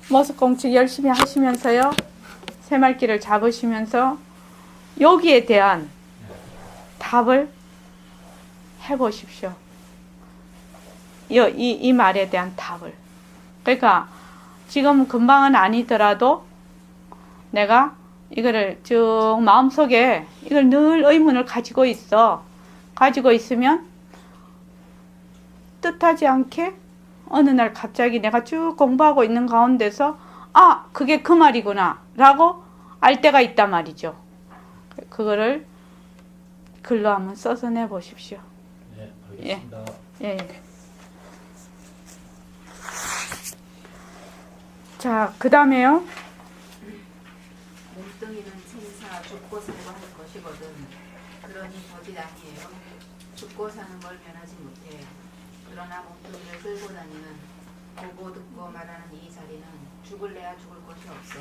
머스공측 열심히 하시면서요. 새말기를 잡으시면서 여기에 대한 답을 해보십시오. 이 말에 대한 답을. 그러니까 지금 금방은 아니더라도 내가 이거를 쭉 마음속에 이걸 늘 의문을 가지고 있어. 가지고 있으면 뜻하지 않게 어느 날 갑자기 내가 쭉 공부하고 있는 가운데서 아, 그게 그 말이구나 라고 알 때가 있단 말이죠. 그거를 글로 한번 써서 내보십시오. 네, 알겠습니다. 예. 자, 그 다음에요. 몸뚱이는 생사 죽고 사고 할 것이거든. 그러니 거짓 아니에요. 죽고 사는 걸 면하지 못해. 그러나 몸뚱이를 끌고 다니는 보고 듣고 말하는 이 자리는 죽을래야 죽을 것이 없어.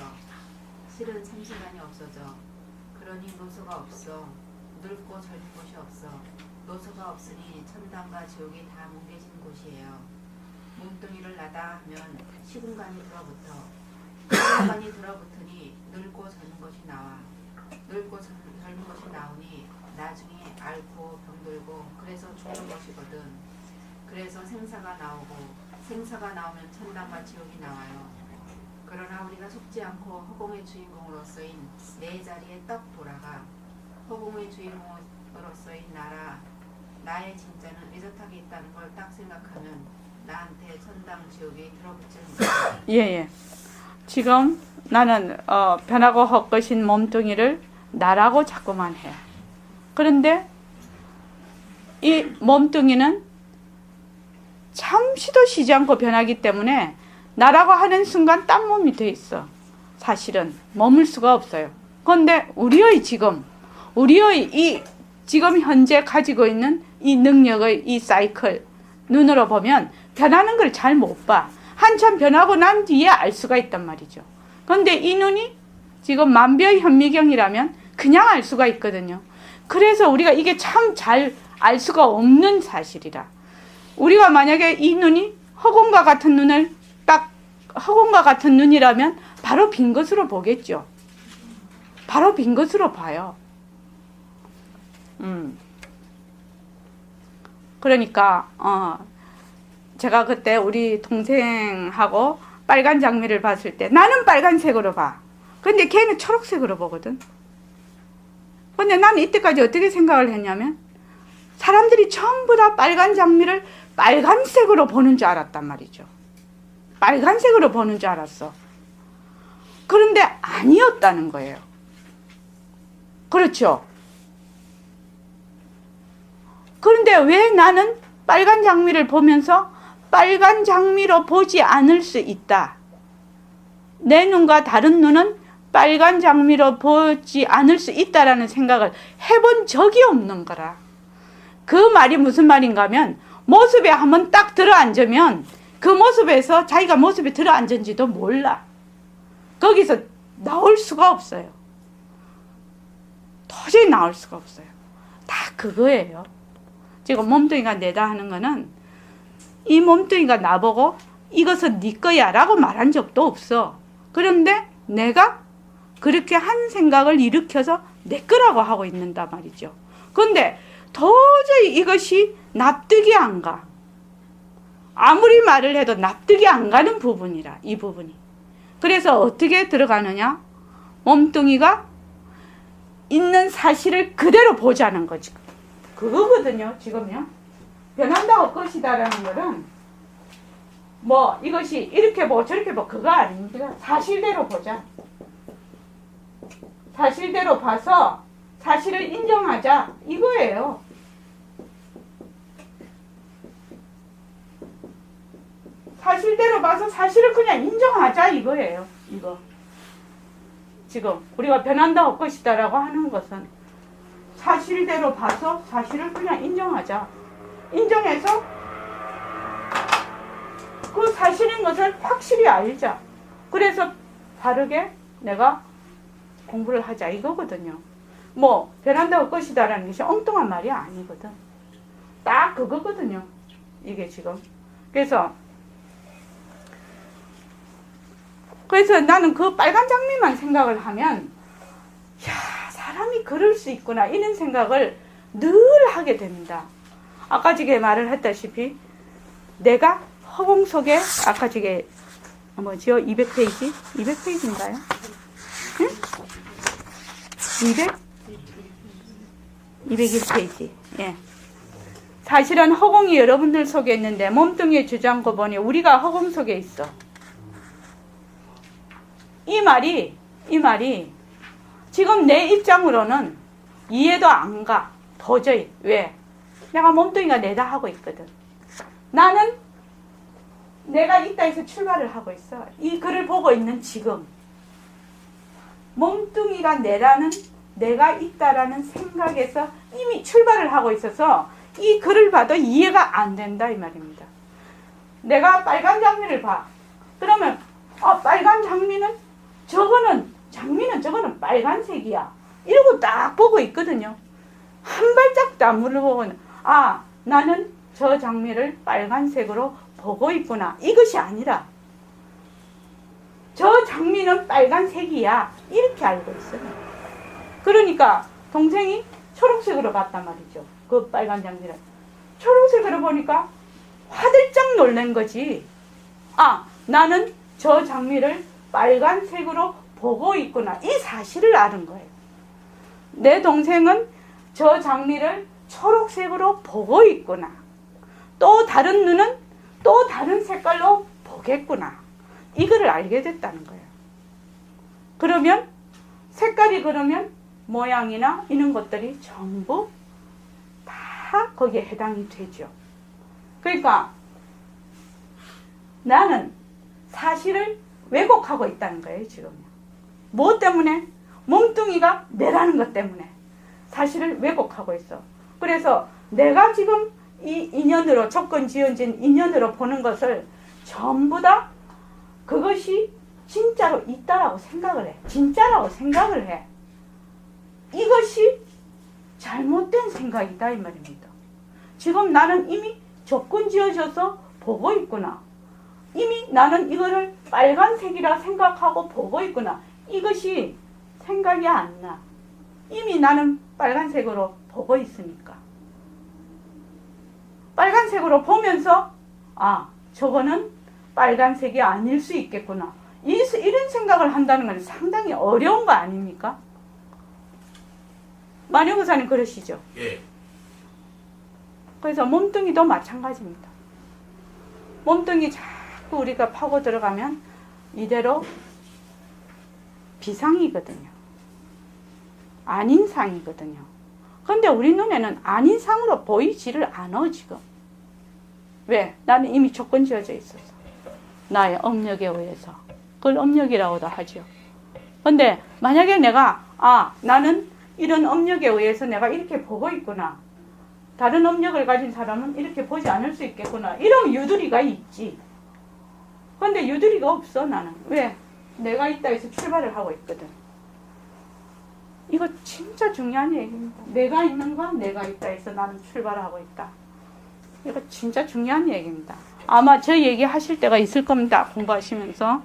실은 참시간이 없어져. 그러니 노소가 없어. 늙고 젊은 곳이 없어. 노소가 없으니 천당과 지옥이 다 뭉개진 곳이에요. 몸뚱이를 나다 하면 시공간이 들어붙어. 시공간이 들어붙으니 늙고 젊은 것이 나와. 늙고 젊은 것이 나오니 나중에 앓고 병들고 그래서 죽는 것이거든. 그래서 생사가 나오고 생사가 나오면 천당과 지옥이 나와요. 그러나 우리가 속지 않고 허공의 주인공으로서인 내 자리에 떡 돌아가. 허공의 주인공으로서인 나의 진짜는 의젓하게 있다는 걸 딱 생각하면 나한테 천당 지옥이 들어붙지는 거야. 예. 지금 나는 변하고 헛것인 몸뚱이를 나라고 자꾸만 해. 그런데 이 몸뚱이는 잠시도 쉬지 않고 변하기 때문에 나라고 하는 순간 딴 몸이 돼 있어. 사실은 머물 수가 없어요. 그런데 우리의 이 지금 현재 가지고 있는 이 능력의 이 사이클 눈으로 보면 변하는 걸 잘 못 봐. 한참 변하고 난 뒤에 알 수가 있단 말이죠. 그런데 이 눈이 지금 만별현미경이라면 그냥 알 수가 있거든요. 그래서 우리가 이게 참 잘 알 수가 없는 사실이라. 우리가 만약에 이 눈이 허공과 같은 눈이라면 바로 빈 것으로 보겠죠. 바로 빈 것으로 봐요. 그러니까 제가 그때 우리 동생하고 빨간 장미를 봤을 때 나는 빨간색으로 봐. 근데 걔는 초록색으로 보거든. 근데 나는 이때까지 어떻게 생각을 했냐면 사람들이 전부 다 빨간 장미를 빨간색으로 보는 줄 알았단 말이죠. 빨간색으로 보는 줄 알았어. 그런데 아니었다는 거예요. 그렇죠? 그런데 왜 나는 빨간 장미를 보면서 빨간 장미로 보지 않을 수 있다. 내 눈과 다른 눈은 빨간 장미로 보지 않을 수 있다라는 생각을 해본 적이 없는 거라. 그 말이 무슨 말인가 하면 모습에 한번 딱 들어앉으면 그 모습에서 자기가 모습에 들어앉은지도 몰라. 거기서 나올 수가 없어요. 도저히 나올 수가 없어요. 다 그거예요. 지금 몸뚱이가 내다 하는 거는 이 몸뚱이가 나보고 이것은 네 거야 라고 말한 적도 없어. 그런데 내가 그렇게 한 생각을 일으켜서 내 거라고 하고 있는단 말이죠. 그런데 도저히 이것이 납득이 안 가. 아무리 말을 해도 납득이 안 가는 부분이라, 이 부분이. 그래서 어떻게 들어가느냐? 몸뚱이가 있는 사실을 그대로 보자는 거지. 그거거든요, 지금요. 변한다고 것이다라는 거는 뭐 이것이 이렇게 보고 저렇게 보고 그거 아닙니다. 사실대로 보자. 사실대로 봐서 사실을 인정하자 이거예요. 사실대로 봐서 사실을 그냥 인정하자 이거예요. 이거 지금 우리가 변한다고 것이다라고 하는 것은 사실대로 봐서 사실을 그냥 인정하자. 인정해서 그 사실인 것을 확실히 알자. 그래서 바르게 내가 공부를 하자 이거거든요. 뭐 변한다고 것이다라는 것이 엉뚱한 말이 아니거든. 딱 그거거든요. 이게 지금. 그래서 그래서 나는 그 빨간 장미만 생각을 하면 야, 사람이 그럴 수 있구나 이런 생각을 늘 하게 됩니다. 아까 지게 말을 했다시피 내가 허공 속에 아까 지게 뭐지요? 200페이지? 200페이지인가요? 응? 201페이지. 예. 사실은 허공이 여러분들 속에 있는데 몸뚱이의 주장고 보니 우리가 허공 속에 있어. 이 말이 지금 내 입장으로는 이해도 안 가. 도저히. 왜? 내가 몸뚱이가 내다 하고 있거든. 나는 내가 있다 해서 출발을 하고 있어. 이 글을 보고 있는 지금. 몸뚱이가 내라는 내가 있다라는 생각에서 이미 출발을 하고 있어서 이 글을 봐도 이해가 안 된다 이 말입니다. 내가 빨간 장미를 봐. 그러면 빨간 장미는 저거는 빨간색이야. 이러고 딱 보고 있거든요. 한 발짝도 안 물어보고는 나는 저 장미를 빨간색으로 보고 있구나. 이것이 아니라 저 장미는 빨간색이야. 이렇게 알고 있어요. 그러니까 동생이 초록색으로 봤단 말이죠. 그 빨간 장미를. 초록색으로 보니까 화들짝 놀란 거지. 나는 저 장미를 빨간색으로 보고 있구나. 이 사실을 아는 거예요. 내 동생은 저 장미를 초록색으로 보고 있구나. 또 다른 눈은 또 다른 색깔로 보겠구나. 이거를 알게 됐다는 거예요. 그러면 색깔이 그러면 모양이나 이런 것들이 전부 다 거기에 해당이 되죠. 그러니까 나는 사실을 왜곡하고 있다는 거예요, 지금. 뭐 때문에? 몸뚱이가 내라는 것 때문에 사실을 왜곡하고 있어. 그래서 내가 지금 이 인연으로 조건 지어진 인연으로 보는 것을 전부 다 그것이 진짜로 있다라고 생각을 해. 진짜라고 생각을 해. 이것이 잘못된 생각이다 이 말입니다. 지금 나는 이미 조건 지어져서 보고 있구나. 이미 나는 이거를 빨간색이라 생각하고 보고 있구나. 이것이 생각이 안 나. 이미 나는 빨간색으로 보고 있으니까. 빨간색으로 보면서 저거는 빨간색이 아닐 수 있겠구나. 이런 생각을 한다는 건 상당히 어려운 거 아닙니까? 마녀고사님 그러시죠? 예. 그래서 몸뚱이도 마찬가지입니다. 몸뚱이 자꾸 우리가 파고 들어가면 이대로 비상이거든요. 아닌 상이거든요. 근데 우리 눈에는 아닌 상으로 보이지를 않아 지금. 왜? 나는 이미 조건 지어져 있어서. 나의 업력에 의해서. 그걸 업력이라고도 하죠. 근데 만약에 내가 나는 이런 업력에 의해서 내가 이렇게 보고 있구나. 다른 업력을 가진 사람은 이렇게 보지 않을 수 있겠구나. 이러면 유두리가 있지. 근데 유두리가 없어 나는. 왜? 내가 있다 해서 출발을 하고 있거든. 이거 진짜 중요한 얘기입니다. 내가 있는가? 내가 있다 해서 나는 출발하고 있다. 이거 진짜 중요한 얘기입니다. 아마 저 얘기 하실 때가 있을 겁니다. 공부하시면서.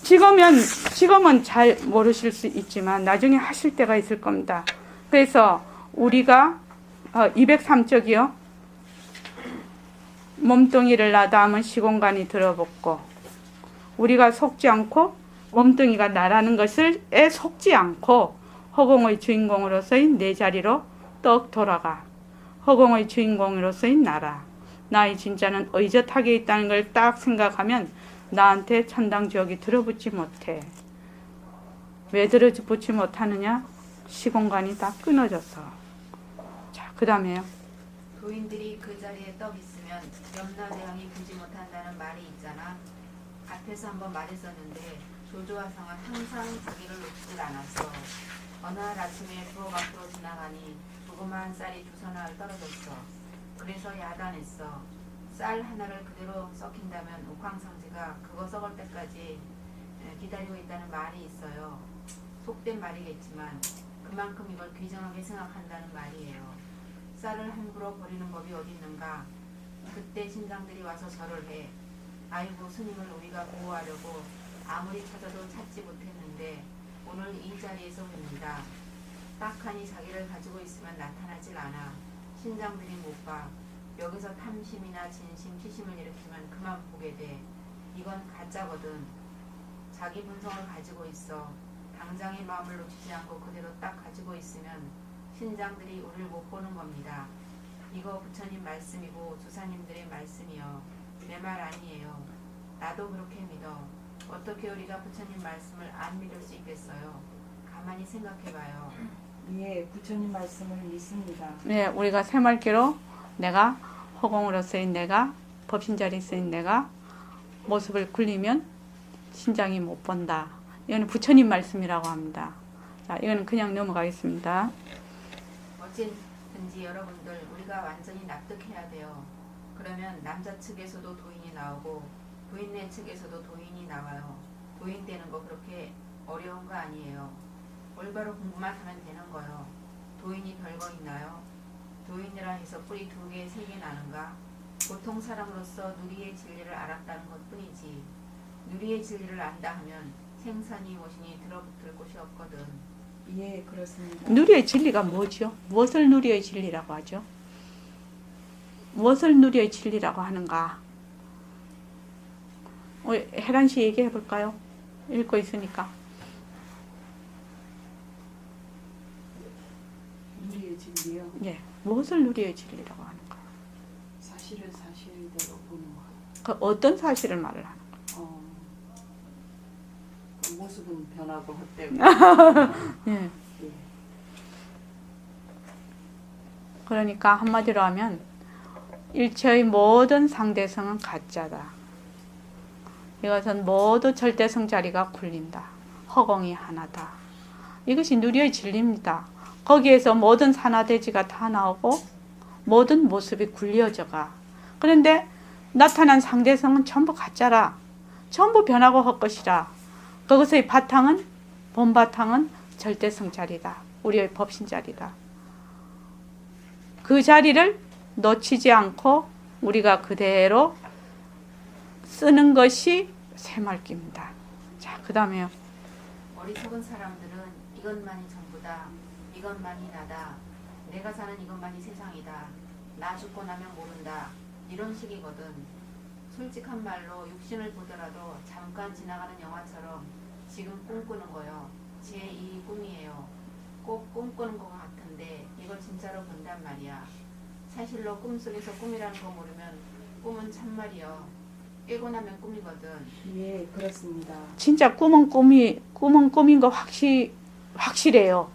지금은 잘 모르실 수 있지만 나중에 하실 때가 있을 겁니다. 그래서 우리가 203쪽이요. 몸뚱이를 나다하면 시공간이 들어붙고 우리가 속지 않고 몸뚱이가 나라는 것에 속지 않고 허공의 주인공으로서의 내 자리로 떡 돌아가. 허공의 주인공으로서의 나라. 나의 진짜는 의젓하게 있다는 걸 딱 생각하면 나한테 천당지옥이 들어붙지 못해. 왜 들어붙지 못하느냐? 시공간이 다 끊어져서. 자, 그 다음에요. 도인들이 그 자리에 떡 있으면 염라대왕이 보지 못한다는 말이 있잖아. 앞에서 한번 말했었는데 조조화상은 항상 자기를 놓치질 않았어. 어느 날 아침에 부엌 앞으로 지나가니 조그마한 쌀이 두서너 알 떨어졌어. 그래서 야단했어. 쌀 하나를 그대로 썩힌다면 옥황상제가 그거 썩을 때까지 기다리고 있다는 말이 있어요. 속된 말이겠지만 그만큼 이걸 귀정하게 생각한다는 말이에요. 쌀을 함부로 버리는 법이 어디 있는가. 그때 신당들이 와서 절을 해. 아이고 스님을 우리가 보호하려고 아무리 찾아도 찾지 못했는데 오늘 이 자리에서 봅니다. 딱하니 자기를 가지고 있으면 나타나질 않아. 신장들이 못 봐. 여기서 탐심이나 진심, 희심을 일으키면 그만 보게 돼. 이건 가짜거든. 자기 분성을 가지고 있어. 당장의 마음을 놓치지 않고 그대로 딱 가지고 있으면 신장들이 우리를 못 보는 겁니다. 이거 부처님 말씀이고 조사님들의 말씀이요. 내 말 아니에요. 나도 그렇게 믿어. 어떻게 우리가 부처님 말씀을 안 믿을 수 있겠어요? 가만히 생각해봐요. 예, 부처님 말씀을 믿습니다. 네, 우리가 새말기로 내가 허공으로 쓰인 내가 법신자리 쓰인 내가 모습을 굴리면 신장이 못 본다. 이거는 부처님 말씀이라고 합니다. 자, 이거는 그냥 넘어가겠습니다. 어쨌든지 여러분들 우리가 완전히 납득해야 돼요. 그러면 남자 측에서도 도인이 나오고 부인네 측에서도 도인이 나와요. 도인 되는 거 그렇게 어려운 거 아니에요. 올바로 공부만 하면 되는 거요. 도인이 별거 있나요? 도인이라 해서 뿌리 2개, 3개 나는가? 보통 사람으로서 누리의 진리를 알았다는 것 뿐이지. 누리의 진리를 안다 하면 생사니 모신이 들어붙을 곳이 없거든. 예, 그렇습니다. 누리의 진리가 뭐죠? 무엇을 누리의 진리라고 하죠? 무엇을 누리의 진리라고 하는가? 혜란 씨 얘기해 볼까요? 읽고 있으니까. 누리의 진리요. 예, 무엇을 누리의 진리라고 하는가? 사실을 사실대로 보는 것. 그 어떤 사실을 말을 하는 가 그 모습은 변하고 헛되고. 예. 예. 그러니까 한마디로 하면 일체의 모든 상대성은 가짜다. 이것은 모두 절대성 자리가 굴린다. 허공이 하나다. 이것이 누리의 진리입니다. 거기에서 모든 산화대지가 다 나오고 모든 모습이 굴려져가. 그런데 나타난 상대성은 전부 가짜라. 전부 변하고 헛것이라. 그것의 바탕은 본바탕은 절대성 자리다. 우리의 법신 자리다. 그 자리를 놓치지 않고 우리가 그대로 쓰는 것이 새말기입니다. 자, 그 다음에요. 어리석은 사람들은 이것만이 전부다. 이것만이 나다. 내가 사는 이것만이 세상이다. 나 죽고 나면 모른다. 이런 식이거든. 솔직한 말로 육신을 보더라도 잠깐 지나가는 영화처럼 지금 꿈꾸는 거요. 제2 꿈이에요. 꼭 꿈꾸는 것 같은데 이걸 진짜로 본단 말이야. 사실로 꿈속에서 꿈이라는 거 모르면 꿈은 참말이요. 깨고 나면 꿈이거든. 예, 그렇습니다. 진짜 꿈은 꿈인 거 확실해요.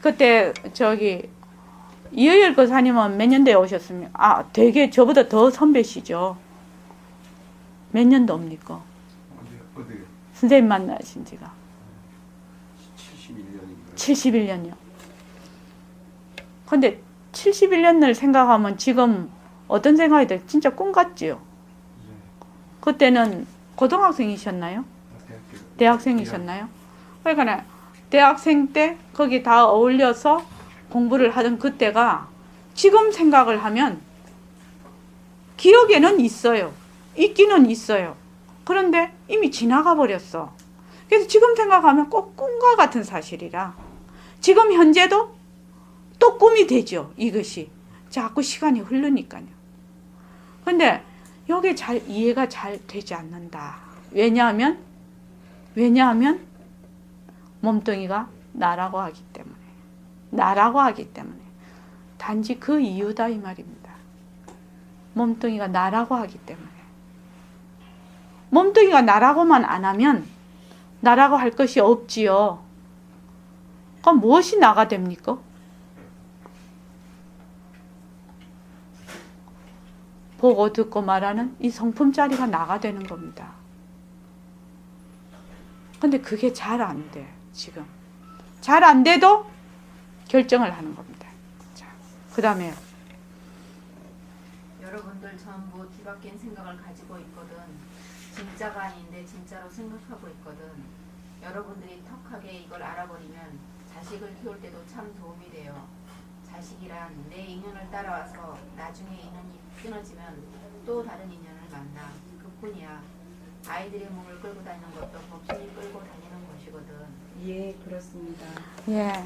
그때 이여열 거사님은 몇 년도에 오셨습니까? 되게 저보다 더 선배시죠. 몇 년도입니까? 어디요? 선생님 만나신 지가 71년인가요? 71년이요. 근데 71년을 생각하면 지금 어떤 생각이 들어요? 진짜 꿈 같지요? 네. 그때는 고등학생이셨나요? 대학생이셨나요? 그러니까 대학생 때 거기 다 어울려서 공부를 하던 그때가 지금 생각을 하면 기억에는 있어요. 있기는 있어요. 그런데 이미 지나가 버렸어. 그래서 지금 생각하면 꼭 꿈과 같은 사실이라 지금 현재도 또 꿈이 되죠. 이것이 자꾸 시간이 흐르니까요. 근데 여기 잘 이해가 잘 되지 않는다. 왜냐하면 몸뚱이가 나라고 하기 때문에 단지 그 이유다 이 말입니다. 몸뚱이가 나라고 하기 때문에. 몸뚱이가 나라고만 안 하면 나라고 할 것이 없지요. 그럼 무엇이 나가 됩니까? 보고 듣고 말하는 이 성품짜리가 나가 되는 겁니다. 근데 그게 잘 안 돼, 지금. 잘 안 돼도 결정을 하는 겁니다. 자, 그 다음에 여러분들 전부 뒤바뀐 생각을 가지고 있거든. 진짜가 아닌데 진짜로 생각하고 있거든. 여러분들이 턱하게 이걸 알아버리면 자식을 키울 때도 참 도움이 돼요. 자식이란 내 인연을 따라와서 나중에 인연이 끊어지면 또 다른 인연을 만나. 그뿐이야. 아이들의 몸을 끌고 다니는 것도 법신이 끌고 다니는 것이거든. 예, 그렇습니다. 예.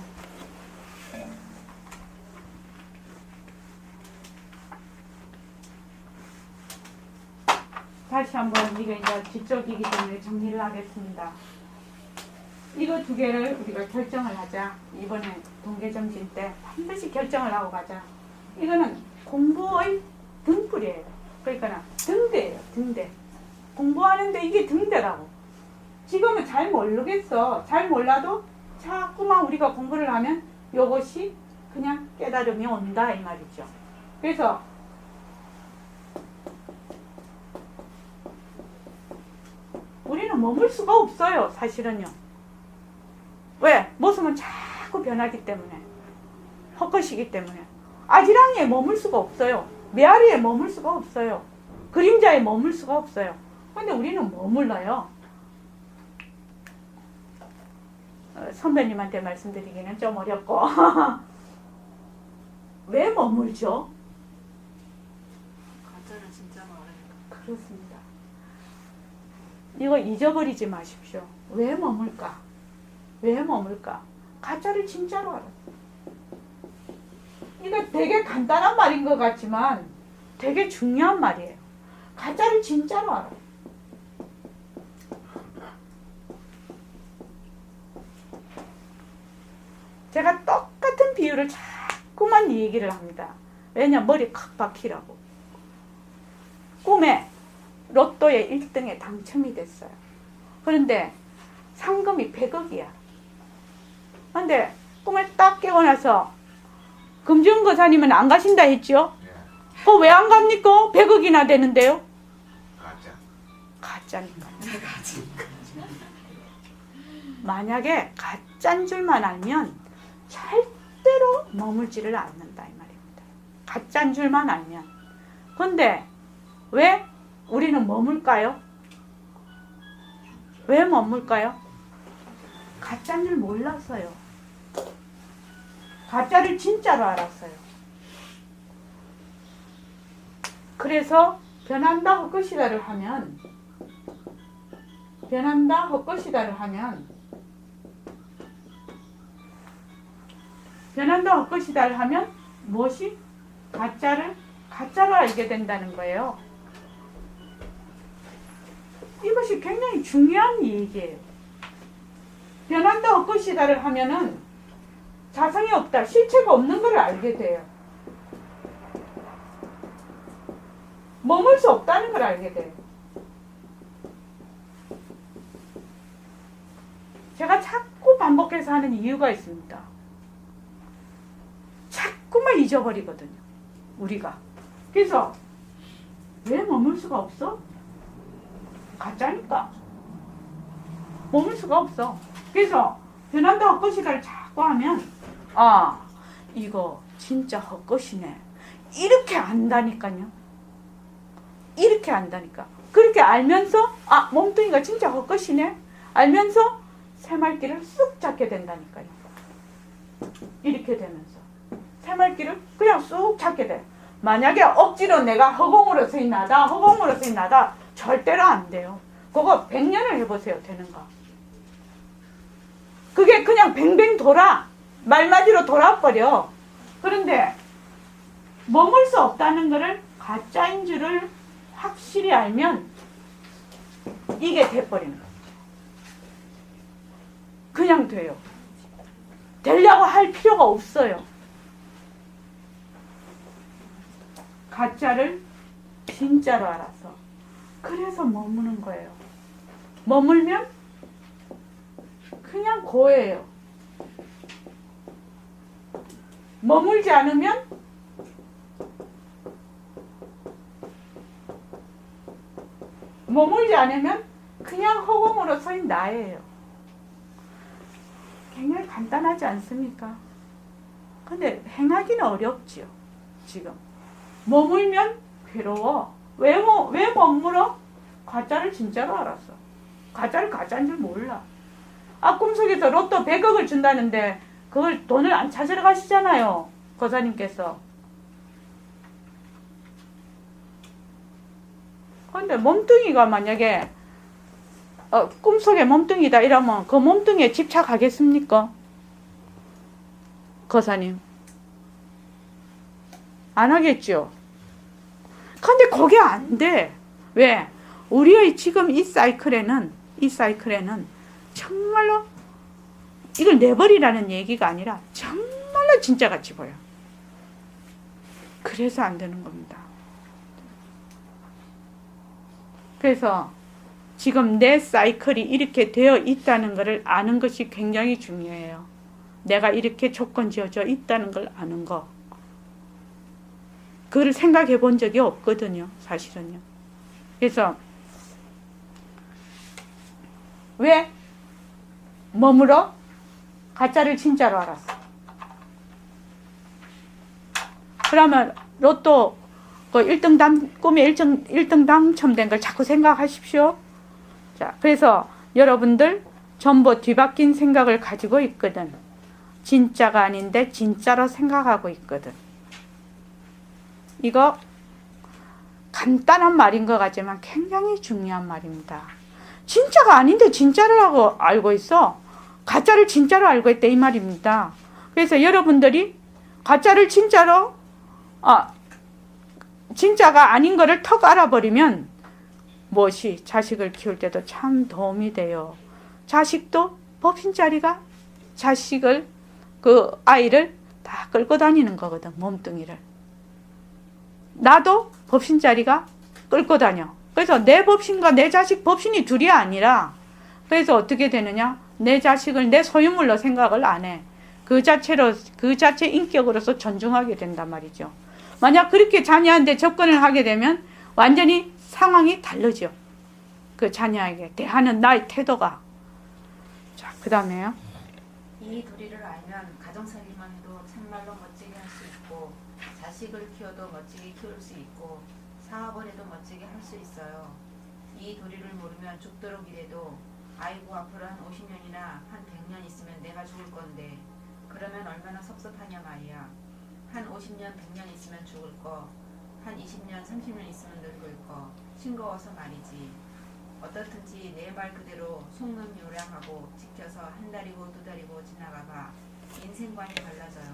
다시 한번 이게 이제 뒤쪽이기 때문에 정리를 하겠습니다. 이거 두 개를 우리가 결정을 하자. 이번에 동계정신 때 반드시 결정을 하고 가자. 이거는 공부의 등불이에요. 그러니까 등대예요. 등대. 공부하는데 이게 등대라고. 지금은 잘 모르겠어. 잘 몰라도 자꾸만 우리가 공부를 하면 이것이 그냥 깨달음이 온다 이 말이죠. 그래서 우리는 머물 수가 없어요. 사실은요. 왜? 모습은 자꾸 변하기 때문에, 헛것이기 때문에 아지랑이에 머물 수가 없어요. 메아리에 머물 수가 없어요. 그림자에 머물 수가 없어요. 근데 우리는 머물러요. 선배님한테 말씀드리기는 좀 어렵고 왜 머물죠? 가짜는 진짜 많으니까. 그렇습니다. 이거 잊어버리지 마십시오. 왜 머물까? 왜 머물까? 가짜를 진짜로 알아. 이거 되게 간단한 말인 것 같지만 되게 중요한 말이에요. 가짜를 진짜로 알아. 제가 똑같은 비유를 자꾸만 이 얘기를 합니다. 왜냐? 머리 칵 박히라고. 꿈에 로또에 1등에 당첨이 됐어요. 그런데 상금이 100억이야. 근데 꿈에 딱 깨고 나서 금주은거사님은 안 가신다 했죠? 그거 왜 안 갑니까? 100억이나 되는데요? 가짜니까. 만약에 가짜인 줄만 알면 절대로 머물지를 않는다 이 말입니다. 가짜인 줄만 알면. 근데 왜 우리는 머물까요? 왜 머물까요? 가짜인 줄 몰랐어요. 가짜를 진짜로 알았어요. 그래서 변한다 헛것이다를 하면 무엇이? 가짜를 알게 된다는 거예요. 이것이 굉장히 중요한 얘기예요. 변한다 헛것이다를 하면은 자성이 없다, 실체가 없는 걸 알게 돼요. 머물 수 없다는 걸 알게 돼요. 제가 자꾸 반복해서 하는 이유가 있습니다. 자꾸만 잊어버리거든요. 우리가. 그래서 왜 머물 수가 없어? 가짜니까. 머물 수가 없어. 그래서 변한다 헛것이다를 자꾸 하면 이거 진짜 헛것이네. 이렇게 안다니까요. 이렇게 안다니까. 그렇게 알면서 몸뚱이가 진짜 헛것이네. 알면서 새말귀를 쑥 잡게 된다니까요. 이렇게 되면서 새말귀를 그냥 쑥 잡게 돼. 만약에 억지로 내가 허공으로 서인나다 절대로 안 돼요. 그거 100년을 해보세요. 되는가. 그게 그냥 뱅뱅 돌아. 말맞이로 돌아버려. 그런데 머물 수 없다는 것을 가짜인 줄을 확실히 알면 이게 돼버리는 거죠. 그냥 돼요. 되려고 할 필요가 없어요. 가짜를 진짜로 알아서. 그래서 머무는 거예요. 머물면 그냥 고예요. 머물지 않으면 그냥 허공으로 서인 나예요. 굉장히 간단하지 않습니까? 근데 행하기는 어렵지요. 지금 머물면 괴로워. 왜 머물어? 가짜를 진짜로 알았어. 가짜를 가짜인 줄 몰라. 꿈속에서 로또 100억을 준다는데 그걸 돈을 안 찾으러 가시잖아요. 거사님께서. 근데 몸뚱이가 만약에 꿈속에 몸뚱이다 이러면 그 몸뚱이에 집착하겠습니까? 거사님 안 하겠죠. 근데 그게 안 돼. 왜? 우리의 지금 이 사이클에는 정말로 이걸 내버리라는 얘기가 아니라 정말로 진짜 같이 보여. 그래서 안 되는 겁니다. 그래서 지금 내 사이클이 이렇게 되어 있다는 것을 아는 것이 굉장히 중요해요. 내가 이렇게 조건 지어져 있다는 걸 아는 거. 그걸 생각해 본 적이 없거든요. 사실은요. 그래서 왜? 몸으로 가짜를 진짜로 알았어. 그러면 로또 그 1등 꿈에 1등 당첨된 걸 자꾸 생각하십시오. 자, 그래서 여러분들 전부 뒤바뀐 생각을 가지고 있거든. 진짜가 아닌데 진짜로 생각하고 있거든. 이거 간단한 말인 것 같지만 굉장히 중요한 말입니다. 진짜가 아닌데 진짜라고 알고 있어. 가짜를 진짜로 알고 있다 이 말입니다. 그래서 여러분들이 가짜를 진짜로 진짜가 아닌 거를 턱 알아버리면 무엇이 자식을 키울 때도 참 도움이 돼요. 자식도 법신자리가 자식을 그 아이를 다 끌고 다니는 거거든. 몸뚱이를. 나도 법신자리가 끌고 다녀. 그래서 내 법신과 내 자식 법신이 둘이 아니라 그래서 어떻게 되느냐? 내 자식을 내 소유물로 생각을 안 해. 그 자체 인격으로서 존중하게 된단 말이죠. 만약 그렇게 자녀한테 접근을 하게 되면 완전히 상황이 다르죠. 그 자녀에게 대하는 나의 태도가. 자, 그 다음에요. 이 도리를 알면 가정살림만 해도 참말로 멋지게 할 수 있고 자식을 키워도 멋지게 키울 수 있고 사업을 해도 멋지게 할 수 있어요. 이 도리를 모르면 죽도록 일해도 아이고 앞으로 한 50년이나 한 100년 있으면 내가 죽을 건데 그러면 얼마나 섭섭하냐 말이야. 한 50년 100년 있으면 죽을 거, 한 20년 30년 있으면 늙을 거 싱거워서 말이지. 어떻든지 내 말 그대로 속는 요량하고 지켜서 한 달이고 두 달이고 지나가봐 인생관이 달라져요.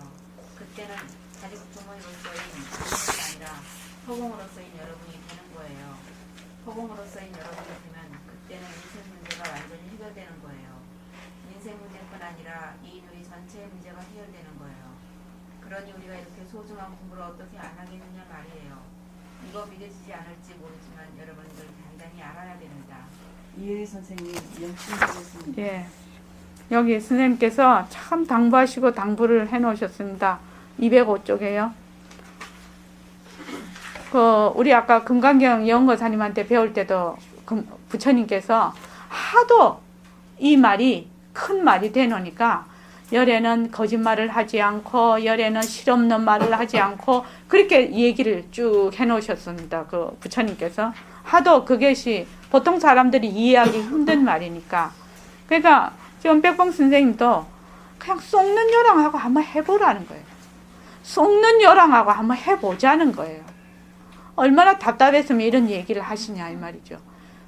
그때는 가족 부모로서인 자식이 아니라 허공으로서인 여러분이 되는 거예요. 허공으로서인 여러분이 되면 그때는 인생 문제가 완전히 해결되는 거예요. 인생 문제뿐 아니라 이 도리 전체의 문제가 해결되는 거예요. 그러니 우리가 이렇게 소중한 공부를 어떻게 안 하겠느냐 말이에요. 이거 믿어지지 않을지 모르지만 여러분들 단단히 알아야 됩니다. 이혜리 선생님 연출하셨습니다. 예. 여기 선생님께서 참 당부하시고 당부를 해 놓으셨습니다. 205쪽에요. 우리 아까 금강경 영거사님한테 배울 때도 부처님께서 하도 이 말이 큰 말이 되노니까 열에는 거짓말을 하지 않고 열에는 실없는 말을 하지 않고 그렇게 얘기를 쭉 해놓으셨습니다. 그 부처님께서 하도 그것이 보통 사람들이 이해하기 힘든 말이니까. 그러니까 지금 백봉 선생님도 그냥 쏙는 요랑하고 한번 해보라는 거예요. 쏙는 요랑하고 한번 해보자는 거예요. 얼마나 답답했으면 이런 얘기를 하시냐 이 말이죠.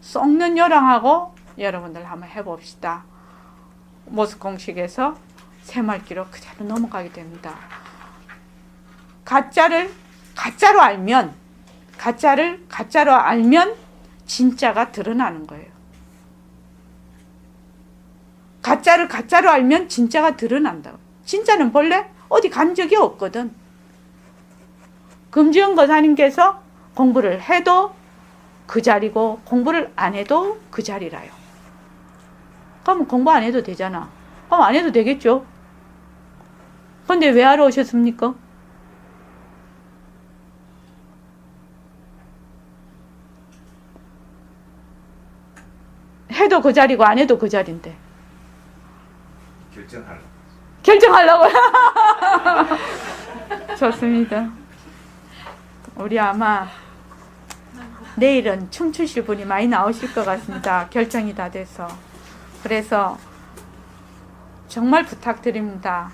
쏙는 요랑하고 여러분들 한번 해봅시다. 모습 공식에서 새말기로 그대로 넘어가게 됩니다. 가짜를 가짜로 알면 진짜가 드러나는 거예요. 가짜를 가짜로 알면 진짜가 드러난다고. 진짜는 본래 어디 간 적이 없거든. 금지연 거사님께서 공부를 해도 그 자리고 공부를 안 해도 그 자리라요. 그럼 공부 안 해도 되잖아. 그럼 안 해도 되겠죠. 근데 왜 하러 오셨습니까? 해도 그 자리고 안 해도 그 자리인데. 결정하려고요. 좋습니다. 우리 아마 내일은 춤추실 분이 많이 나오실 것 같습니다. 결정이 다 돼서. 그래서 정말 부탁드립니다.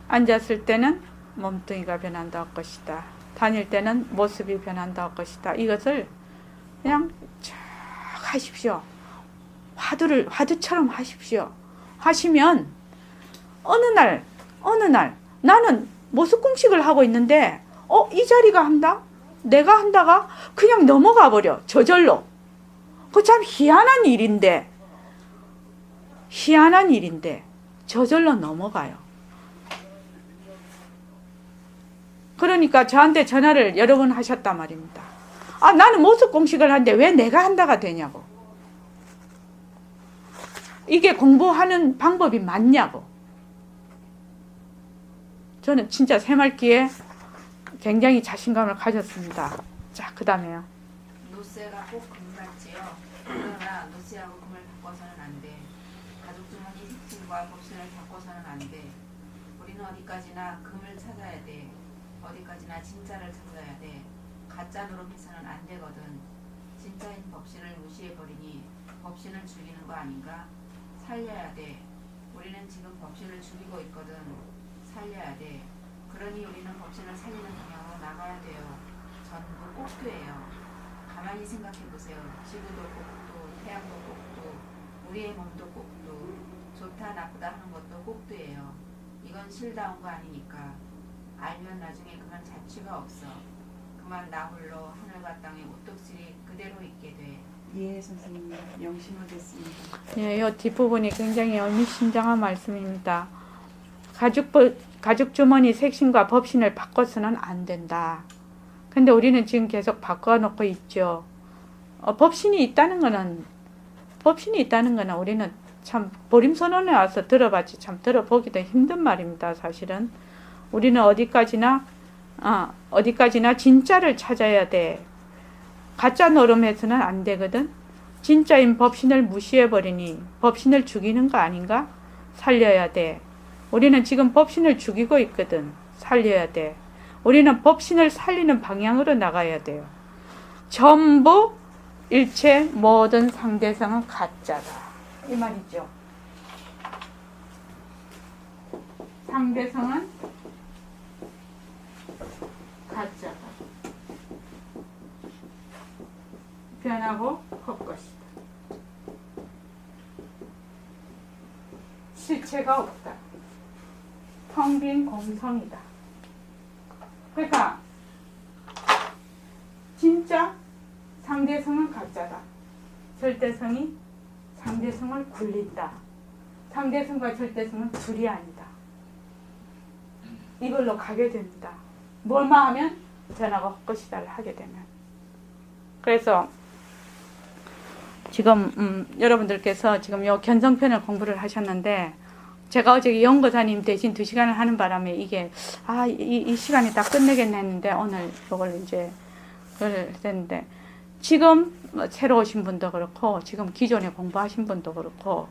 앉았을 때는 몸뚱이가 변한다 할 것이다. 다닐 때는 모습이 변한다 할 것이다. 이것을 그냥 쭉 하십시오. 화두처럼 하십시오. 하시면 어느 날 나는 모습공식을 하고 있는데 이 자리가 한다? 내가 한다가 그냥 넘어가 버려. 저절로. 그 참 희한한 일인데 저절로 넘어가요. 그러니까 저한테 전화를 여러 번 하셨단 말입니다. 나는 모습공식을 하는데 왜 내가 한다가 되냐고. 이게 공부하는 방법이 맞냐고. 저는 진짜 새말기에 굉장히 자신감을 가졌습니다. 자, 그 다음에요. 노쇠가 꼭 금 같지요. 그러나 노쇠하고 금을 바꿔서는 안 돼. 가족주머니 색신과 법신을 바꿔서는 안 돼. 우리는 어디까지나 금을 찾아야 돼. 어디까지나 진짜를 찾아야 돼. 가짜 노름해서는 안 되거든. 진짜인 법신을 무시해버리니 법신을 죽이는 거 아닌가? 살려야 돼. 우리는 지금 법신을 죽이고 있거든. 살려야 돼. 그러니 우리는 법신을 살리는 방향으로 나가야 돼요. 전부 꼭두예요. 가만히 생각해 보세요. 지구도 꼭두, 태양도 꼭두, 우리의 몸도 꼭두, 좋다 나쁘다 하는 것도 꼭두예요. 이건 실다운 거 아니니까. 알면 나중에 그만 자취가 없어. 그만 나 홀로 하늘과 땅에 오뚝실이 그대로 있게 돼. 예, 선생님 명심하겠습니다. 예, 이 뒷부분이 굉장히 의미심장한 말씀입니다. 가죽주머니 색신과 법신을 바꿔서는 안 된다. 근데 우리는 지금 계속 바꿔놓고 있죠. 법신이 있다는 거는 우리는 참 보림선언에 와서 들어봤지 참 들어보기도 힘든 말입니다. 사실은 우리는 어디까지나 진짜를 찾아야 돼. 가짜 노름해서는 안 되거든. 진짜인 법신을 무시해버리니 법신을 죽이는 거 아닌가? 살려야 돼. 우리는 지금 법신을 죽이고 있거든. 살려야 돼. 우리는 법신을 살리는 방향으로 나가야 돼요. 전부 일체 모든 상대성은 가짜다. 이 말이죠. 상대성은 가짜다. 변하고 헛것이다. 실체가 없다. 텅 빈 공성이다. 그러니까 진짜 상대성은 가짜다. 절대성이 상대성을 굴린다. 상대성과 절대성은 둘이 아니다. 이걸로 가게 됩니다. 뭘만 하면 변화가 헛것이다를 하게 되면. 그래서 지금 여러분들께서 지금 요 견성편을 공부를 하셨는데 제가 어제 연거사님 대신 2시간을 하는 바람에 이게 이 시간이 다 끝내겠네 했는데 오늘 이걸 이제 했는데 지금 새로 오신 분도 그렇고 지금 기존에 공부하신 분도 그렇고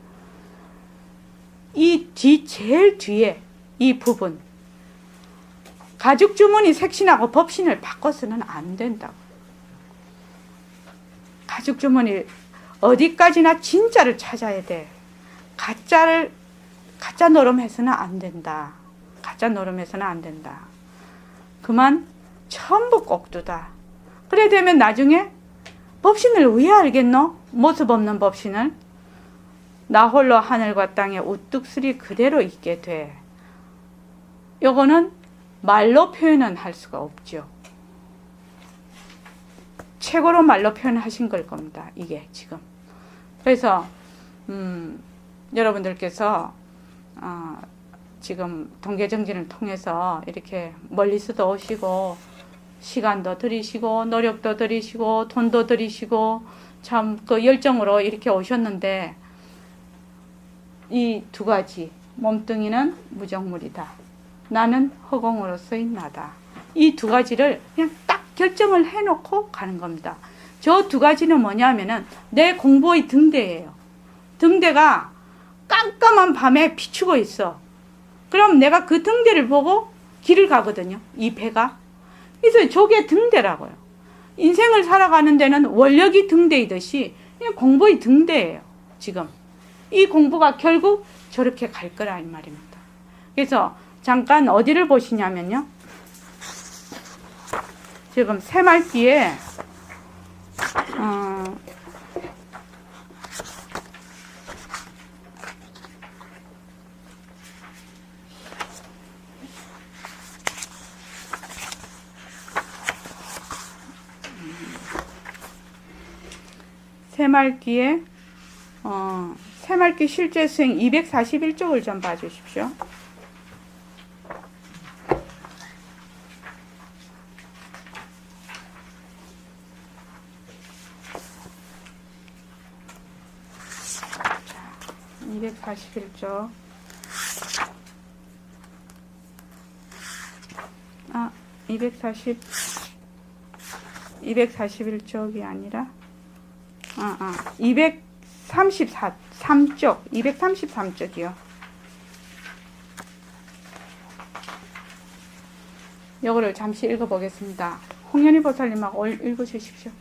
이 제일 뒤에 이 부분 가죽주머니 색신하고 법신을 바꿔서는 안 된다고. 가죽주머니 어디까지나 진짜를 찾아야 돼. 가짜 노름해서는 안 된다. 가짜 노름해서는 안 된다. 그만 전부 꼭두다. 그래 되면 나중에 법신을 왜 알겠노? 모습 없는 법신을 나 홀로 하늘과 땅에 우뚝스리 그대로 있게 돼. 요거는 말로 표현은 할 수가 없죠. 최고로 말로 표현하신 걸 겁니다. 이게 지금. 그래서 여러분들께서 지금 동계정진을 통해서 이렇게 멀리서도 오시고 시간도 들이시고 노력도 들이시고 돈도 들이시고 참 그 열정으로 이렇게 오셨는데 이 두 가지 몸뚱이는 무정물이다. 나는 허공으로서의 나다. 이 두 가지를 그냥 딱 결정을 해놓고 가는 겁니다. 저 두 가지는 뭐냐면은 내 공부의 등대예요. 등대가 깜깜한 밤에 비추고 있어. 그럼 내가 그 등대를 보고 길을 가거든요. 이 배가. 그래서 저게 등대라고요. 인생을 살아가는 데는 원력이 등대이듯이 그냥 공부의 등대예요. 지금. 이 공부가 결국 저렇게 갈 거라 이 말입니다. 그래서 잠깐 어디를 보시냐면요. 지금 새말기에 새말기에 새말기 실제 수행 241쪽을 좀 봐주십시오. 자, 241쪽. 241쪽이 아니라 233쪽이요. 이거를 잠시 읽어보겠습니다. 홍연희 보살님하고 읽어주십시오.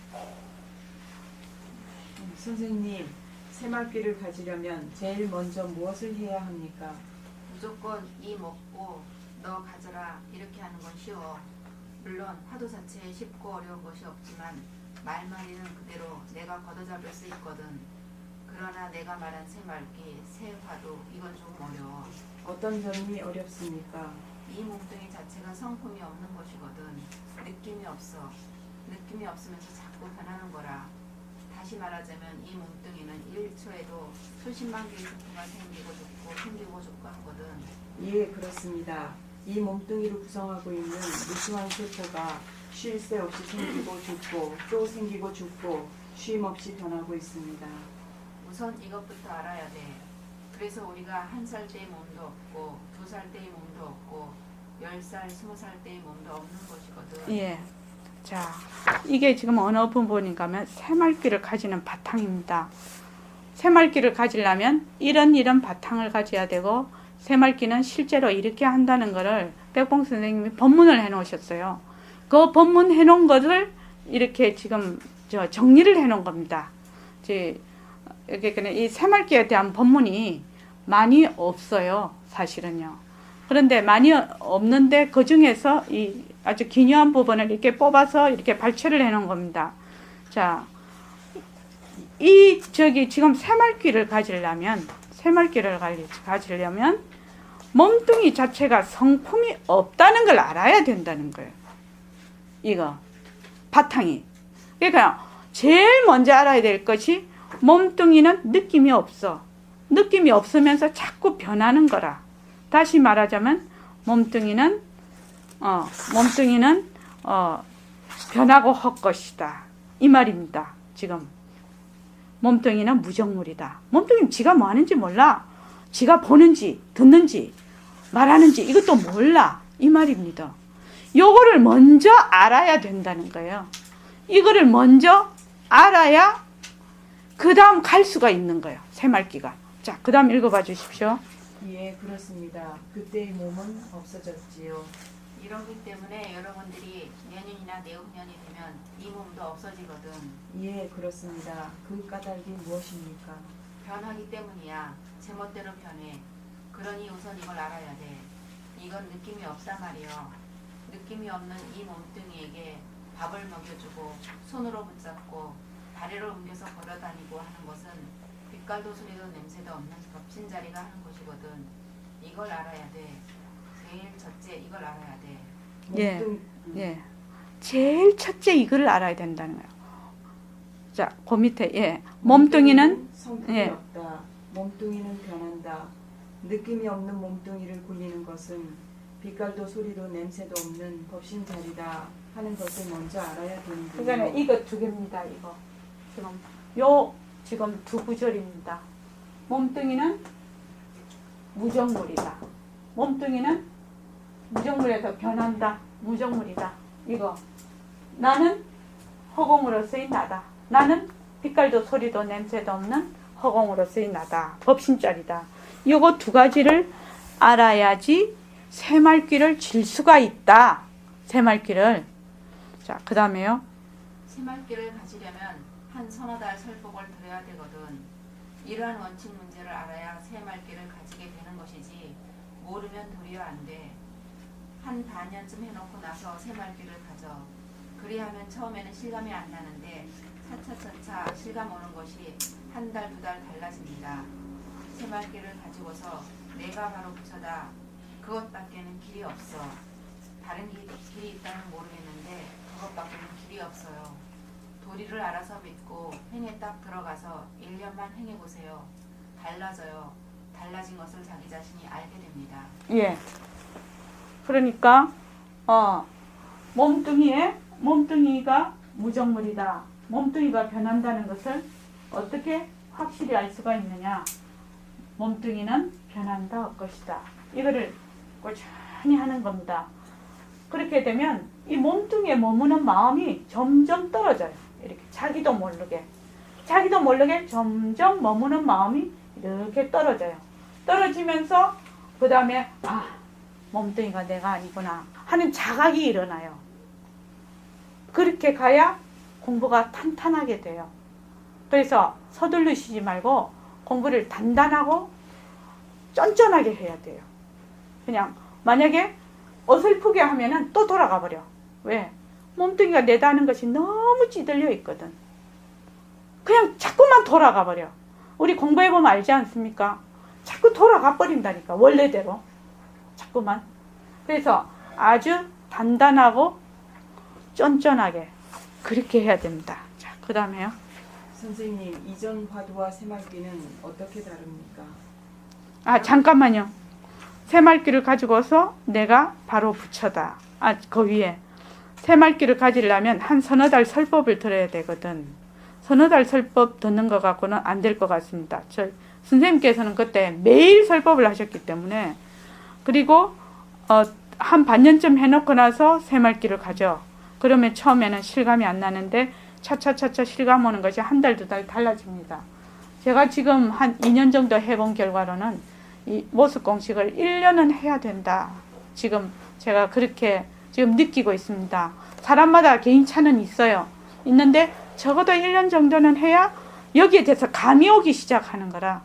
선생님, 새말귀를 가지려면 제일 먼저 무엇을 해야 합니까? 무조건 이 먹고 너 가져라 이렇게 하는 건 쉬워. 물론 화두 자체에 쉽고 어려운 것이 없지만 말마리는 그대로 내가 걷어잡을 수 있거든. 그러나 내가 말한 새말기, 새화두 이건 좀 어려워. 어떤 점이 어렵습니까? 이 몸뚱이 자체가 성품이 없는 것이거든. 느낌이 없어. 느낌이 없으면서 자꾸 변하는 거라. 다시 말하자면 이 몸뚱이는 1초에도 수십만 개의 세포가 생기고 죽고 생기고 죽고 하거든. 예, 그렇습니다. 이 몸뚱이를 구성하고 있는 무수한 세포가 쉴 새 없이 생기고 죽고 또 생기고 죽고 쉼 없이 변하고 있습니다. 우선 이것부터 알아야 돼. 그래서 우리가 1살 때의 몸도 없고 2살 때의 몸도 없고 10살, 20살 때의 몸도 없는 것이거든. 예. 자, 이게 지금 어느 부분인가 하면 새말귀를 가지는 바탕입니다. 새말귀를 가지려면 이런 바탕을 가져야 되고 새말귀는 실제로 이렇게 한다는 것을 백봉 선생님이 법문을 해 놓으셨어요. 그 법문 해 놓은 것을 이렇게 지금 정리를 해 놓은 겁니다. 이 새말귀에 대한 법문이 많이 없어요, 사실은요. 그런데 많이 없는데 그 중에서 이 아주 기묘한 부분을 이렇게 뽑아서 이렇게 발췌를 해 놓은 겁니다. 자, 지금 새말귀를 가지려면 몸뚱이 자체가 성품이 없다는 걸 알아야 된다는 거예요. 이거 바탕이. 그러니까 제일 먼저 알아야 될 것이 몸뚱이는 느낌이 없어. 느낌이 없으면서 자꾸 변하는 거라. 다시 말하자면 몸뚱이는 변하고 헛것이다. 이 말입니다. 지금 몸뚱이는 무정물이다. 몸뚱이는 지가 뭐 하는지 몰라. 지가 보는지 듣는지 말하는지 이것도 몰라. 이 말입니다. 요거를 먼저 알아야 된다는 거예요. 이거를 먼저 알아야 그 다음 갈 수가 있는 거예요. 새말귀가. 자, 그 다음 읽어봐 주십시오. 예, 그렇습니다. 그때의 몸은 없어졌지요. 이러기 때문에 여러분들이 내년이나 내후년이 되면 이 몸도 없어지거든. 예, 그렇습니다. 그 까닭이 무엇입니까? 변하기 때문이야. 제멋대로 변해. 그러니 우선 이걸 알아야 돼. 이건 느낌이 없단 말이요. 느낌이 없는 이 몸뚱이에게 밥을 먹여주고 손으로 붙잡고 다리를 옮겨서 걸어다니고 하는 것은 빛깔도 소리도 냄새도 없는 겹친자리가 하는 것이거든. 이걸 알아야 돼. 제일 첫째 이걸 알아야 돼. 예. 제일 첫째 이거를 알아야 된다는 거예요. 자, 그 밑에 몸뚱이는 성품이 없다. 몸뚱이는 변한다. 느낌이 없는 몸뚱이를 굴리는 것은 빛깔도 소리도 냄새도 없는 법신자리다 하는 것을 먼저 알아야 되는군요. 그러니까 이거 두 개입니다. 이거 지금 두 구절입니다. 몸뚱이는 무정물이다. 몸뚱이는 무정물에서 변한다. 무정물이다. 이거 나는 허공으로서의 나다. 나는 빛깔도 소리도 냄새도 없는 허공으로서의 나다. 법신자리다. 요거 두 가지를 알아야지 새말귀를 질 수가 있다. 새말귀를. 자, 그 다음에요. 새말귀를 가지려면 한 서너 달 설법을 들여야 되거든. 이러한 원칙 문제를 알아야 새말귀를 가지게 되는 것이지 모르면 도리어 안 돼. 한 반년쯤 해놓고 나서 새말귀를 가져. 그리하면 처음에는 실감이 안 나는데 차차차차 실감 오는 것이 한 달, 두 달 달라집니다. 새말귀를 가지고서 내가 바로 부처다. 그것밖에는 길이 없어. 다른 길이 있다면 모르겠는데 그것밖에는 길이 없어요. 도리를 알아서 믿고 행에 딱 들어가서 1년만 행해보세요. 달라져요. 달라진 것을 자기 자신이 알게 됩니다. 예. 그러니까 몸뚱이가 무정물이다. 몸뚱이가 변한다는 것을 어떻게 확실히 알 수가 있느냐? 몸뚱이는 변한다 할 것이다. 이거를 꾸준히 하는 겁니다. 그렇게 되면 이 몸뚱이에 머무는 마음이 점점 떨어져요. 이렇게 자기도 모르게 점점 머무는 마음이 이렇게 떨어져요. 떨어지면서 그 다음에 몸뚱이가 내가 아니구나 하는 자각이 일어나요. 그렇게 가야 공부가 탄탄하게 돼요. 그래서 서둘르시지 말고 공부를 단단하고 쫀쫀하게 해야 돼요. 그냥 만약에 어설프게 하면은 또 돌아가 버려. 왜? 몸뚱이가 내다는 것이 너무 찌들려 있거든. 그냥 자꾸만 돌아가 버려. 우리 공부해보면 알지 않습니까? 자꾸 돌아가 버린다니까. 원래대로. 자꾸만. 그래서 아주 단단하고 쫀쫀하게 그렇게 해야 됩니다. 자, 그 다음에요. 선생님, 이전 화두와 새말귀는 어떻게 다릅니까? 잠깐만요. 새말귀를 가지고서 내가 바로 붙여다. 그 위에. 새말귀를 가지려면 한 서너 달 설법을 들어야 되거든. 서너 달 설법 듣는 것 갖고는 안 될 것 같습니다. 선생님께서는 그때 매일 설법을 하셨기 때문에. 그리고 한 반년쯤 해놓고 나서 새말귀를 가져. 그러면 처음에는 실감이 안 나는데 차차차차 실감 오는 것이 한 달, 두 달 달라집니다. 제가 지금 한 2년 정도 해본 결과로는 이 모습 공식을 1년은 해야 된다. 지금 제가 그렇게 지금 느끼고 있습니다. 사람마다 개인차는 있어요. 있는데 적어도 1년 정도는 해야 여기에 대해서 감이 오기 시작하는 거라.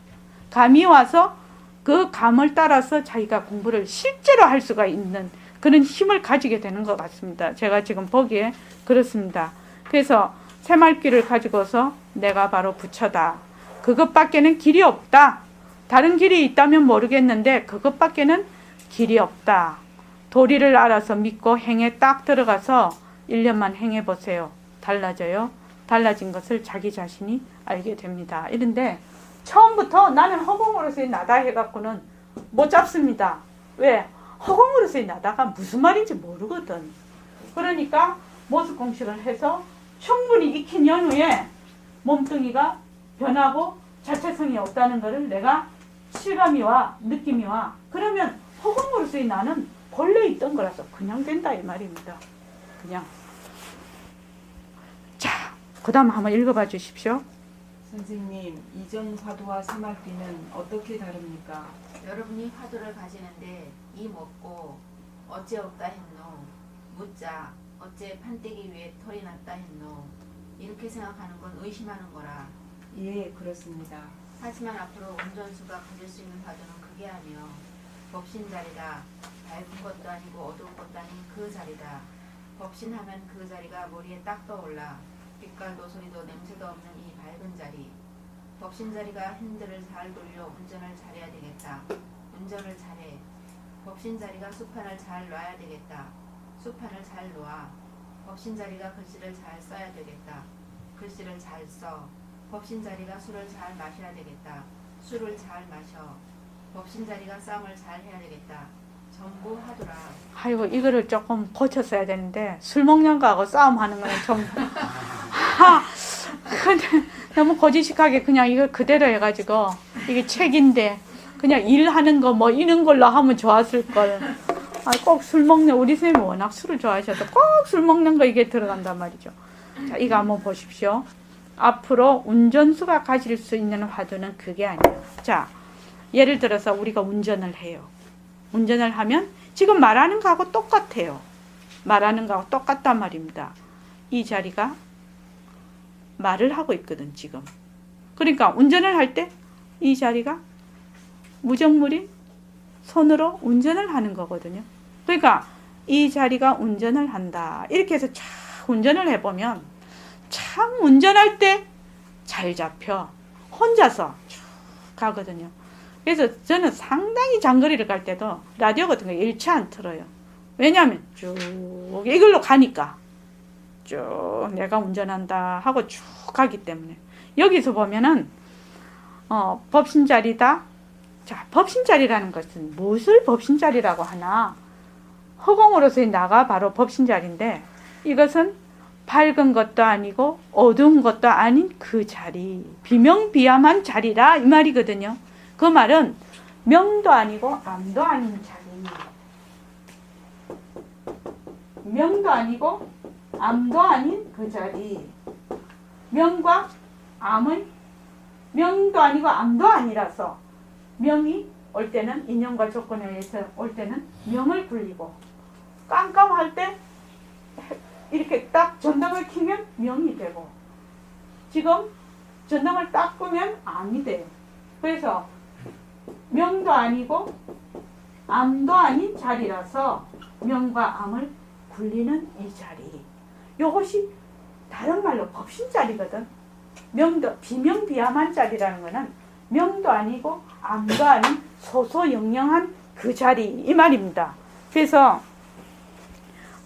감이 와서 그 감을 따라서 자기가 공부를 실제로 할 수가 있는 그런 힘을 가지게 되는 것 같습니다. 제가 지금 보기에 그렇습니다. 그래서 새말귀를 가지고서 내가 바로 부처다. 그것밖에는 길이 없다. 다른 길이 있다면 모르겠는데 그것밖에는 길이 없다. 도리를 알아서 믿고 행에 딱 들어가서 1년만 행해보세요. 달라져요. 달라진 것을 자기 자신이 알게 됩니다. 이런데 처음부터 나는 허공으로서의 나다 해갖고는 못 잡습니다. 왜? 허공으로서의 나다가 무슨 말인지 모르거든. 그러니까 모습 공식을 해서 충분히 익힌 연후에 몸뚱이가 변하고 자체성이 없다는 것을 내가 실감이 와, 느낌이 와. 그러면 허공으로서의 나는 본래 있던 거라서 그냥 된다 이 말입니다. 그냥. 자, 그 다음 한번 읽어봐 주십시오. 선생님, 이전 화두와 새말귀는 어떻게 다릅니까? 여러분이 화두를 가지는데 이 먹고 어째 없다 했노. 묻자 어째 판때기 위에 털이 났다 했노. 이렇게 생각하는 건 의심하는 거라. 예, 그렇습니다. 하지만 앞으로 운전수가 가질 수 있는 화두는 그게 아니요. 법신자리다. 밝은 것도 아니고 어두운 것도 아닌 그 자리다. 법신하면 그 자리가 머리에 딱 떠올라. 빛깔도 소리도 냄새도 없는 이 밝은 자리. 법신자리가 핸들을 잘 돌려 운전을 잘해야 되겠다. 운전을 잘해. 법신자리가 수판을 잘 놔야 되겠다. 수판을 잘 놓아. 법신자리가 글씨를 잘 써야 되겠다. 글씨를 잘 써. 법신자리가 술을 잘 마셔야 되겠다. 술을 잘 마셔. 법신자리가 싸움을 잘 해야 되겠다. 전부 하더라. 아이고 이거를 조금 고쳤어야 되는데 술 먹는 거하고 싸움하는 거는 좀 근데 너무 고지식하게 그냥 이걸 그대로 해가지고 이게 책인데 그냥 일하는 거 뭐 이런 걸로 하면 좋았을 걸. 꼭 술 먹는 우리 선생님이 워낙 술을 좋아하셔서 꼭 술 먹는 거 이게 들어간단 말이죠. 자, 이거 한번 보십시오. 앞으로 운전수가 가질 수 있는 화두는 그게 아니에요. 자, 예를 들어서 우리가 운전을 해요. 운전을 하면 지금 말하는 거하고 똑같아요. 말하는 거하고 똑같단 말입니다. 이 자리가 말을 하고 있거든 지금. 그러니까 운전을 할 때 이 자리가 무정물인 손으로 운전을 하는 거거든요. 그러니까 이 자리가 운전을 한다. 이렇게 해서 쫙 운전을 해보면 참 운전할 때 잘 잡혀. 혼자서 쭉 가거든요. 그래서 저는 상당히 장거리를 갈 때도 라디오 같은 거 일체 안 틀어요. 왜냐하면 쭉 이걸로 가니까. 쭉 내가 운전한다 하고 쭉 가기 때문에 여기서 보면은 법신자리다. 자, 법신자리라는 것은 무엇을 법신자리라고 하나? 허공으로서의 나가 바로 법신자리인데 이것은 밝은 것도 아니고 어두운 것도 아닌 그 자리, 비명비암한 자리라 이 말이거든요. 그 말은 명도 아니고 암도 아닌 자리, 명도 아니고 암도 아닌 그 자리. 명과 암은 명도 아니고 암도 아니라서 명이 올 때는 인연과 조건에 의해서 올 때는 명을 굴리고 깜깜할 때 이렇게 딱 전등을 켜면 명이 되고 지금 전등을 딱 끄면 암이 돼요. 그래서 명도 아니고 암도 아닌 자리라서 명과 암을 굴리는 이 자리. 이것이 다른 말로 법신자리거든. 명도 비명비암한 자리라는 것은 명도 아니고 암도 아닌 소소영영한 그 자리 이 말입니다. 그래서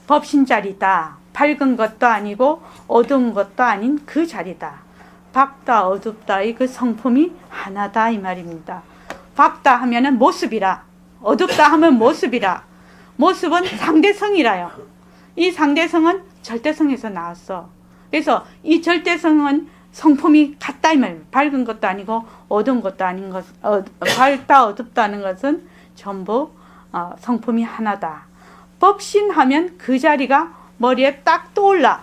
법신자리다. 밝은 것도 아니고 어두운 것도 아닌 그 자리다. 밝다 어둡다의 그 성품이 하나다 이 말입니다. 밝다 하면은 모습이라, 어둡다 하면 모습이라. 모습은 상대성이라요. 이 상대성은 절대성에서 나왔어. 그래서 이 절대성은 성품이 같다 이 말이에요. 밝은 것도 아니고 어두운 것도 아닌 것, 밝다 어둡다는 것은 전부 성품이 하나다. 법신하면 그 자리가 머리에 딱 떠올라.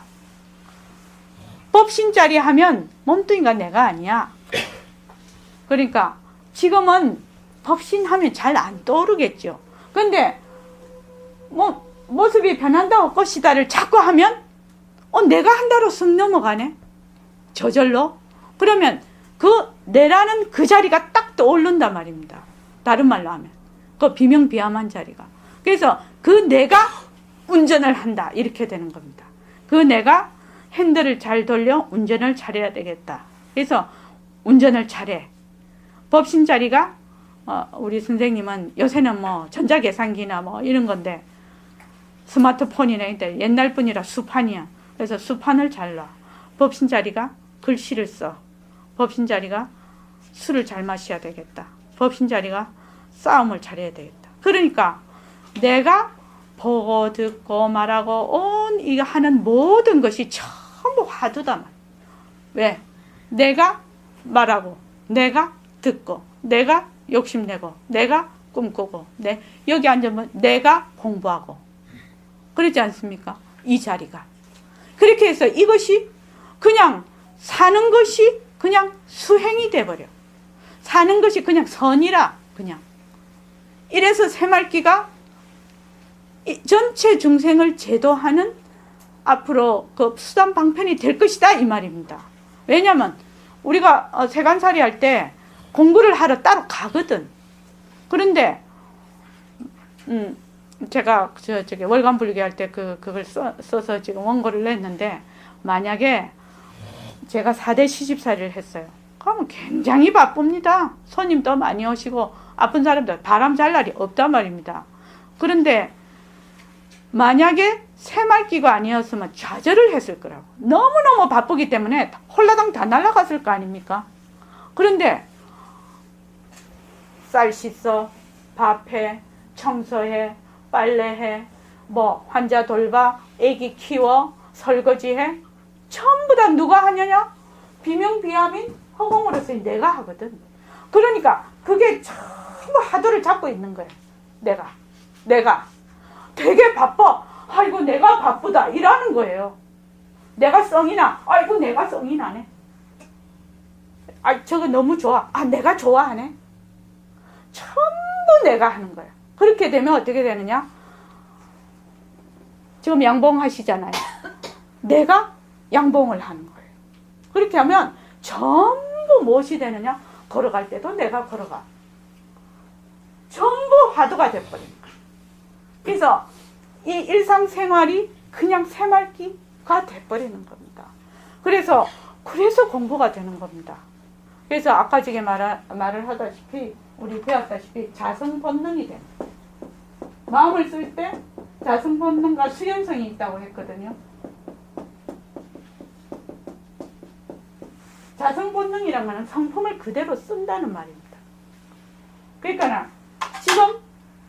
법신자리 하면 몸뚱이가 내가 아니야. 그러니까 지금은 법신하면 잘 안 떠오르겠죠. 근데 뭐 모습이 변한다고 것이다를 자꾸 하면 내가 한다로 쓱 넘어가네. 저절로. 그러면 그 내라는 그 자리가 딱 떠오른단 말입니다. 다른 말로 하면 그 비명비암한 자리가. 그래서 그 내가 운전을 한다 이렇게 되는 겁니다. 그 내가 핸들을 잘 돌려 운전을 잘해야 되겠다. 그래서 운전을 잘해. 법신자리가 우리 선생님은 요새는 뭐 전자계산기나 뭐 이런 건데 스마트폰이나 옛날 분이라 수판이야. 그래서 수판을 잘 놔. 법신자리가 글씨를 써. 법신자리가 술을 잘 마셔야 되겠다. 법신자리가 싸움을 잘해야 되겠다. 그러니까 내가 보고 듣고 말하고 이거 하는 모든 것이 전부 화두다. 왜? 내가 말하고 내가 듣고 내가 욕심내고 내가 꿈꾸고 여기 앉으면 내가 공부하고 그렇지 않습니까? 이 자리가. 그렇게 해서 이것이 그냥 사는 것이 그냥 수행이 돼버려. 사는 것이 그냥 선이라 그냥. 이래서 새말기가 전체 중생을 제도하는 앞으로 그 수단 방편이 될 것이다 이 말입니다. 왜냐하면 우리가 세간살이 할 때 공부를 하러 따로 가거든. 그런데 제가 저기 월간불기 할 때 그걸 써서 지금 원고를 냈는데 만약에 제가 4대 시집살이를 했어요. 그러면 굉장히 바쁩니다. 손님도 많이 오시고 아픈 사람들 바람 잘 날이 없단 말입니다. 그런데 만약에 새말기가 아니었으면 좌절을 했을 거라고. 너무너무 바쁘기 때문에 홀라당 다 날아갔을 거 아닙니까? 그런데 쌀 씻어, 밥해, 청소해, 빨래해, 뭐 환자 돌봐, 애기 키워, 설거지해. 전부 다 누가 하느냐? 비명비암인 허공으로서 내가 하거든. 그러니까 그게 전부 화두를 잡고 있는 거예요. 내가 되게 바빠. 아이고 내가 바쁘다 이라는 거예요. 내가 성이나 아이고 내가 성이 나네. 저거 너무 좋아. 내가 좋아하네. 전부 내가 하는 거야. 그렇게 되면 어떻게 되느냐? 지금 양봉하시잖아요. 내가 양봉을 하는 거예요. 그렇게 하면 전부 무엇이 되느냐? 걸어갈 때도 내가 걸어가. 전부 화두가 돼버리는 거예요. 그래서 이 일상생활이 그냥 새말기가 돼버리는 겁니다. 그래서 공부가 되는 겁니다. 그래서 아까 전에 말을 하다시피 우리 배웠다시피 자성본능이 됩니다. 마음을 쓸 때 자성본능과 수용성이 있다고 했거든요. 자성 본능이란 거는 성품을 그대로 쓴다는 말입니다. 그러니까 지금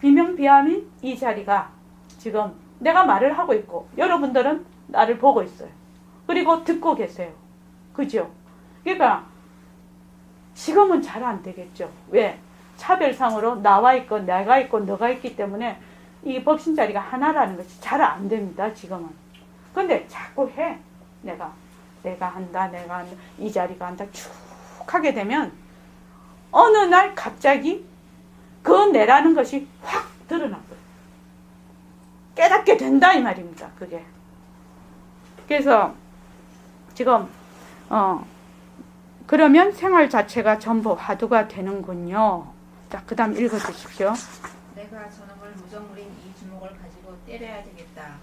비명비암인 이 자리가 지금 내가 말을 하고 있고 여러분들은 나를 보고 있어요. 그리고 듣고 계세요. 그죠? 그러니까 지금은 잘 안 되겠죠. 왜? 차별상으로 나와 있고 내가 있고 너가 있기 때문에 이 법신 자리가 하나라는 것이 잘 안 됩니다. 지금은. 근데 자꾸 해. 내가 한다. 이 자리가 한다. 쭉 하게 되면 어느 날 갑자기 그 내라는 것이 확 드러나고요. 깨닫게 된다 이 말입니다. 그게. 그래서 지금 그러면 생활 자체가 전부 화두가 되는군요. 자, 그 다음 읽어주십시오. 내가 저놈을 무정물인 이 주먹을 가지고 때려야 되겠다.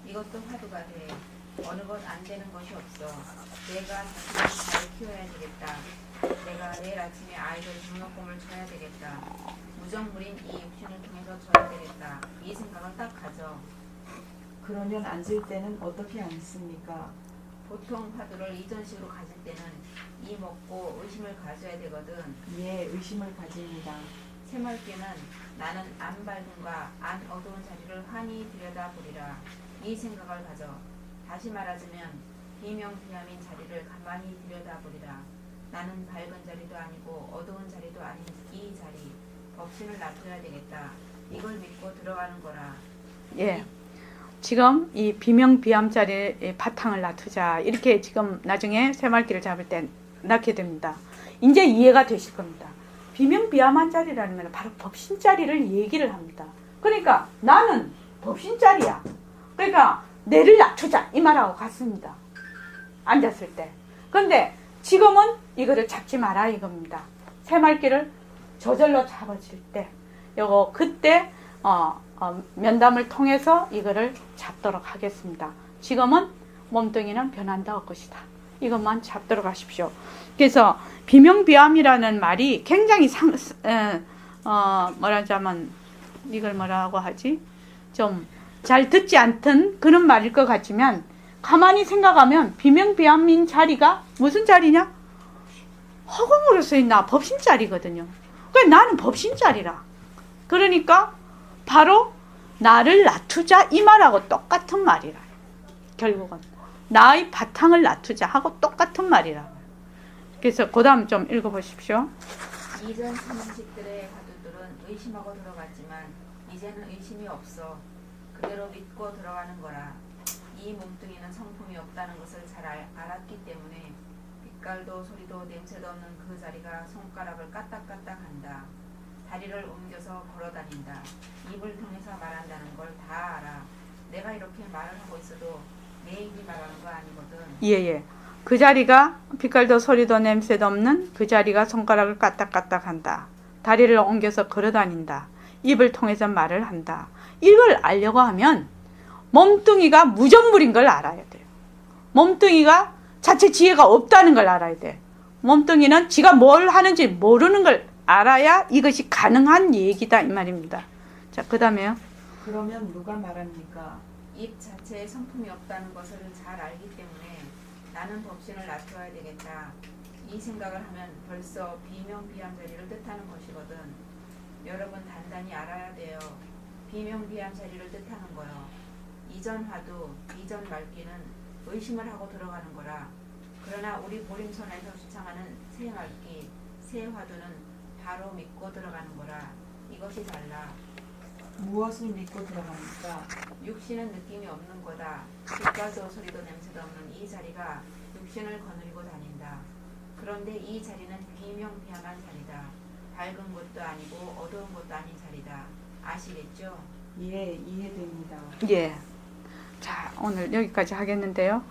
이것도 화두가 돼. 어느 것 안 되는 것이 없어. 내가 자신을 잘 키워야 되겠다. 내가 내일 아침에 아이들 등록금을 줘야 되겠다. 무정물인 이 육신을 통해서 줘야 되겠다. 이 생각을 딱 가져. 그러면 앉을 때는 어떻게 앉습니까? 보통 화두를 이전식으로 가질 때는 이 먹고 의심을 가져야 되거든. 예, 의심을 가집니다. 새멀게는 나는 안 밝음과 안 어두운 자리를 환히 들여다보리라. 이 생각을 가져. 다시 말하자면 비명비암인 자리를 가만히 들여다보리라. 나는 밝은 자리도 아니고 어두운 자리도 아닌 이 자리. 법신을 놔둬야 되겠다. 이걸 믿고 들어가는 거라. 예. 지금 이 비명비암 자리에 바탕을 놔두자. 이렇게 지금 나중에 새말기를 잡을 때 낳게 됩니다. 이제 이해가 되실 겁니다. 비명비암한 자리라는 건 바로 법신 자리를 얘기를 합니다. 그러니까 나는 법신 자리야. 그러니까 내를 낮추자 이 말하고 같습니다. 앉았을 때. 근데 지금은 이거를 잡지 마라 이겁니다. 새말기를 저절로 잡아질 때 요거 그때 면담을 통해서 이거를 잡도록 하겠습니다. 지금은 몸뚱이는 변한다 할 것이다. 이것만 잡도록 하십시오. 그래서 비명비암이라는 말이 굉장히 뭐라자면 이걸 뭐라고 하지? 좀 잘 듣지 않던 그런 말일 것 같지만 가만히 생각하면 비명비암인 자리가 무슨 자리냐? 허공으로 써있나 법신 자리거든요. 그러니까 나는 법신 자리라. 그러니까 바로 나를 낮추자 이 말하고 똑같은 말이라. 결국은 나의 바탕을 낮추자 하고 똑같은 말이라. 그래서 그 다음 좀 읽어보십시오. 이전 참식들의 화두들은 의심하고 들어갔지만 이제는 의심이 없어. 그대로 믿고 들어가는 거라. 이 몸뚱이는 성품이 없다는 것을 잘 알았기 때문에 빛깔도 소리도 냄새도 없는 그 자리가 손가락을 까딱까딱 한다. 다리를 옮겨서 걸어다닌다. 입을 통해서 말한다는 걸 다 알아. 내가 이렇게 말을 하고 있어도 내 입이 말하는 거 아니거든. 예예. 그 자리가 빛깔도 소리도 냄새도 없는 그 자리가 손가락을 까딱까딱 한다. 다리를 옮겨서 걸어다닌다. 입을 통해서 말을 한다. 이걸 알려고 하면 몸뚱이가 무정물인 걸 알아야 돼요. 몸뚱이가 자체 지혜가 없다는 걸 알아야 돼. 몸뚱이는 지가 뭘 하는지 모르는 걸 알아야 이것이 가능한 얘기다 이 말입니다. 자, 그 다음에요. 그러면 누가 말합니까? 입 자체에 성품이 없다는 것을 잘 알기 때문에 나는 법신을 놔둬야 되겠다. 이 생각을 하면 벌써 비명비암 자리를 뜻하는 것이거든. 여러분 단단히 알아야 돼요. 비명비암 자리를 뜻하는 거요. 이전 화두, 이전 말기는 의심을 하고 들어가는 거라. 그러나 우리 보림선에서 주창하는 새 말기, 새 화두는 바로 믿고 들어가는 거라. 이것이 달라. 무엇을 믿고 들어갑니까? 육신은 느낌이 없는 거다. 빛깔도 소리도 냄새도 없는 이 자리가 육신을 거느리고 다닌다. 그런데 이 자리는 비명비암한 자리다. 밝은 것도 아니고 어두운 것도 아닌 자리다. 아시겠죠? 예, 이해됩니다. 예. 자, 오늘 여기까지 하겠는데요.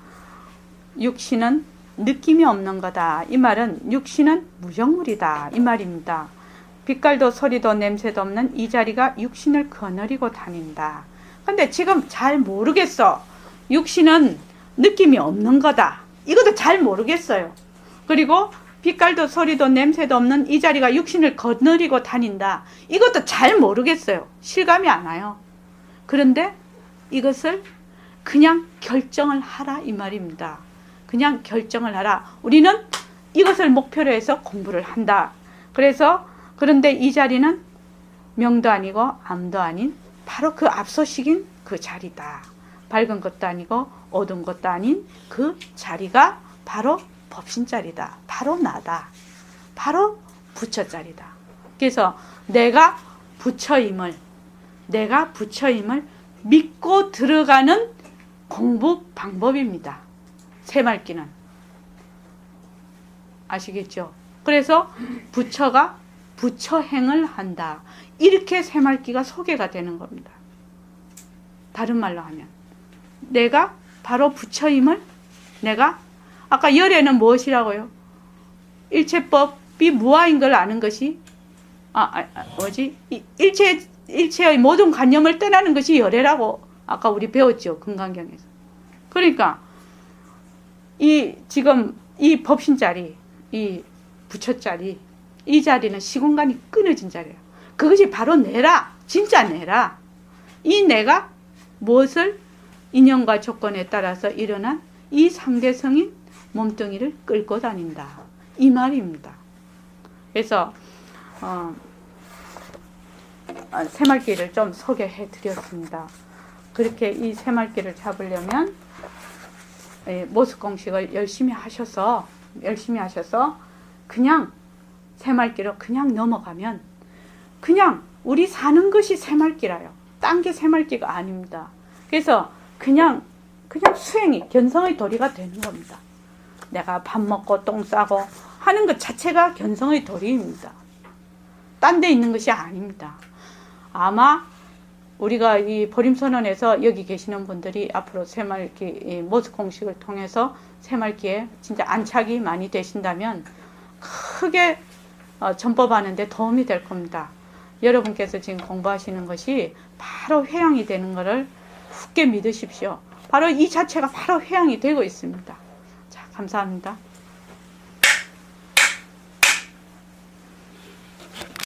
육신은 느낌이 없는 거다. 이 말은 육신은 무정물이다. 이 말입니다. 빛깔도 소리도 냄새도 없는 이 자리가 육신을 거느리고 다닌다. 근데 지금 잘 모르겠어. 육신은 느낌이 없는 거다. 이것도 잘 모르겠어요. 그리고 빛깔도 소리도 냄새도 없는 이 자리가 육신을 거느리고 다닌다. 이것도 잘 모르겠어요. 실감이 안 와요. 그런데 이것을 그냥 결정을 하라 이 말입니다. 그냥 결정을 하라. 우리는 이것을 목표로 해서 공부를 한다. 그래서 그런데 이 자리는 명도 아니고 암도 아닌 바로 그 압소식인 그 자리다. 밝은 것도 아니고 어두운 것도 아닌 그 자리가 바로 법신자리다. 바로 나다. 바로 부처자리다. 그래서 내가 부처임을 믿고 들어가는 공부 방법입니다. 새말기는. 아시겠죠? 그래서 부처가 부처행을 한다. 이렇게 새말기가 소개가 되는 겁니다. 다른 말로 하면 내가 바로 부처임을 내가 아까 열애는 무엇이라고요? 일체법이 무아인 걸 아는 것이 일체의 모든 관념을 떠나는 것이 열애라고 아까 우리 배웠죠. 금강경에서. 그러니까 지금 이 법신자리, 이 부처자리, 이 자리는 시공간이 끊어진 자리예요. 그것이 바로 내라. 진짜 내라. 이 내가 무엇을 인연과 조건에 따라서 일어난 이 상대성인 몸뚱이를 끌고 다닌다. 이 말입니다. 그래서 새말기를 좀 소개해 드렸습니다. 그렇게 이 새말기를 잡으려면 모습 공식을 열심히 하셔서 그냥 새말기로 그냥 넘어가면 그냥 우리 사는 것이 새말기라요. 딴 게 새말기가 아닙니다. 그래서 그냥 수행이 견성의 도리가 되는 겁니다. 내가 밥 먹고 똥 싸고 하는 것 자체가 견성의 도리입니다. 딴 데 있는 것이 아닙니다. 아마 우리가 이 보림선언에서 여기 계시는 분들이 앞으로 새말기 모습 공식을 통해서 새말기에 진짜 안착이 많이 되신다면 크게 전법하는 데 도움이 될 겁니다. 여러분께서 지금 공부하시는 것이 바로 회양이 되는 것을 굳게 믿으십시오. 바로 이 자체가 바로 회양이 되고 있습니다. 자, 감사합니다.